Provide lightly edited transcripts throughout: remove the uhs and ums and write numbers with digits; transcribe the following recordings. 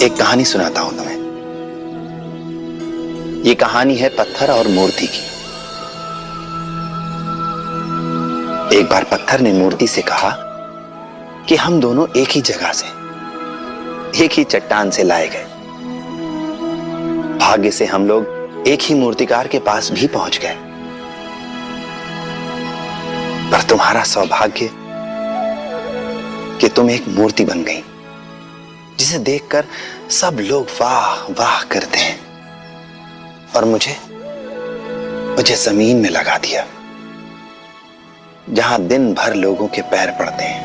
एक कहानी सुनाता हूं तुम्हें। ये कहानी है पत्थर और मूर्ति की। एक बार पत्थर ने मूर्ति से कहा कि हम दोनों एक ही जगह से, एक ही चट्टान से लाए गए। भाग्य से हम लोग एक ही मूर्तिकार के पास भी पहुंच गए, पर तुम्हारा सौभाग्य कि तुम एक मूर्ति बन गई जिसे देखकर सब लोग वाह वाह करते हैं, और मुझे जमीन में लगा दिया जहां दिन भर लोगों के पैर पड़ते हैं।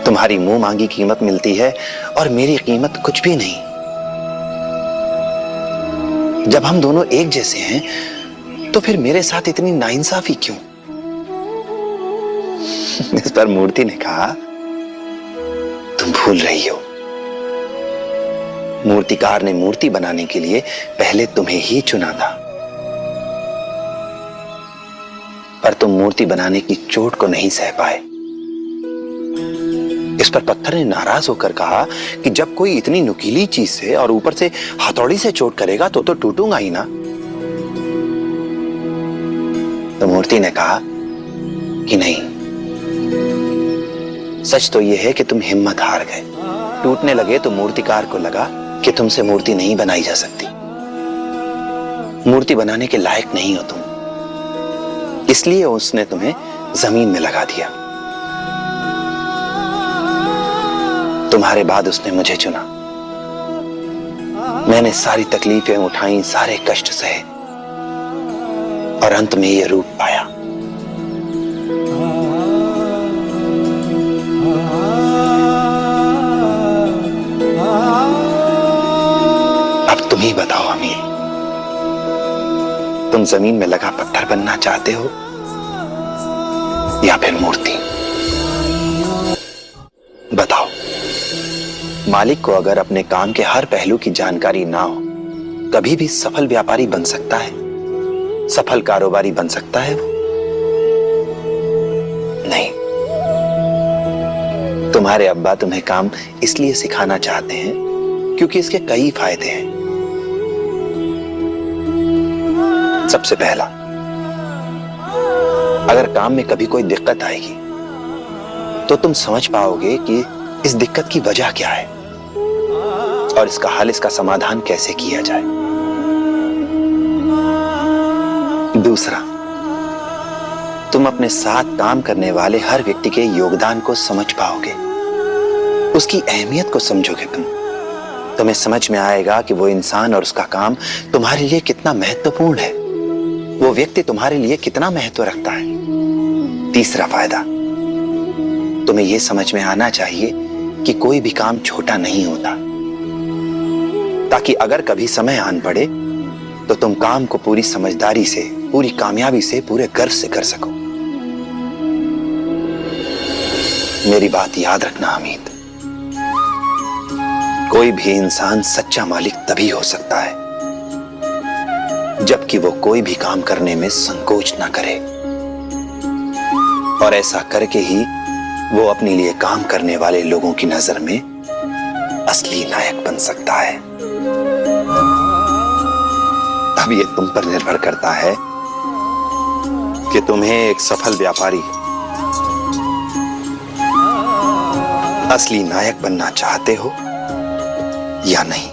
तुम्हारी मुंह मांगी कीमत मिलती है और मेरी कीमत कुछ भी नहीं। जब हम दोनों एक जैसे हैं तो फिर मेरे साथ इतनी नाइंसाफी क्यों? इस पर मूर्ति ने कहा, तुम भूल रही हो। मूर्तिकार ने मूर्ति बनाने के लिए पहले तुम्हें ही चुना था, पर तुम मूर्ति बनाने की चोट को नहीं सह पाए। इस पर पत्थर ने नाराज होकर कहा कि जब कोई इतनी नुकीली चीज से और ऊपर से हथौड़ी से चोट करेगा तो टूटूंगा ही ना। तो मूर्ति ने कहा कि नहीं, सच तो यह है कि तुम हिम्मत हार गए। टूटने लगे तो मूर्तिकार को लगा कि तुमसे मूर्ति नहीं बनाई जा सकती, मूर्ति बनाने के लायक नहीं हो तुम, इसलिए उसने तुम्हें जमीन में लगा दिया। तुम्हारे बाद उसने मुझे चुना। मैंने सारी तकलीफें उठाई, सारे कष्ट सहे, और अंत में यह रूप पाया। अब तुम ही बताओ अमीर, तुम जमीन में लगा पत्थर बनना चाहते हो या फिर मूर्ति? बताओ। मालिक को अगर अपने काम के हर पहलू की जानकारी ना हो, कभी भी सफल व्यापारी बन सकता है, सफल कारोबारी बन सकता है वो? नहीं। तुम्हारे अब्बा तुम्हें काम इसलिए सिखाना चाहते हैं क्योंकि इसके कई फायदे हैं। सबसे पहला, अगर काम में कभी कोई दिक्कत आएगी तो तुम समझ पाओगे कि इस दिक्कत की वजह क्या है और इसका हल, इसका समाधान कैसे किया जाए। दूसरा, तुम अपने साथ काम करने वाले हर व्यक्ति के योगदान को समझ पाओगे, उसकी अहमियत को समझोगे। तुम्हें समझ में आएगा कि वो इंसान और उसका काम तुम्हारे लिए कितना महत्वपूर्ण है, वो व्यक्ति तुम्हारे लिए कितना महत्व रखता है। तीसरा फायदा, तुम्हें यह समझ में आना चाहिए कि कोई भी काम छोटा नहीं होता, ताकि अगर कभी समय आन पड़े तो तुम काम को पूरी समझदारी से, पूरी कामयाबी से, पूरे गर्व से कर सको। मेरी बात याद रखना हमीद, कोई भी इंसान सच्चा मालिक तभी हो सकता है जबकि वो कोई भी काम करने में संकोच ना करे, और ऐसा करके ही वो अपने लिए काम करने वाले लोगों की नजर में असली नायक बन सकता है। अब ये तुम पर निर्भर करता है कि तुम्हें एक सफल व्यापारी, असली नायक बनना चाहते हो या नहीं।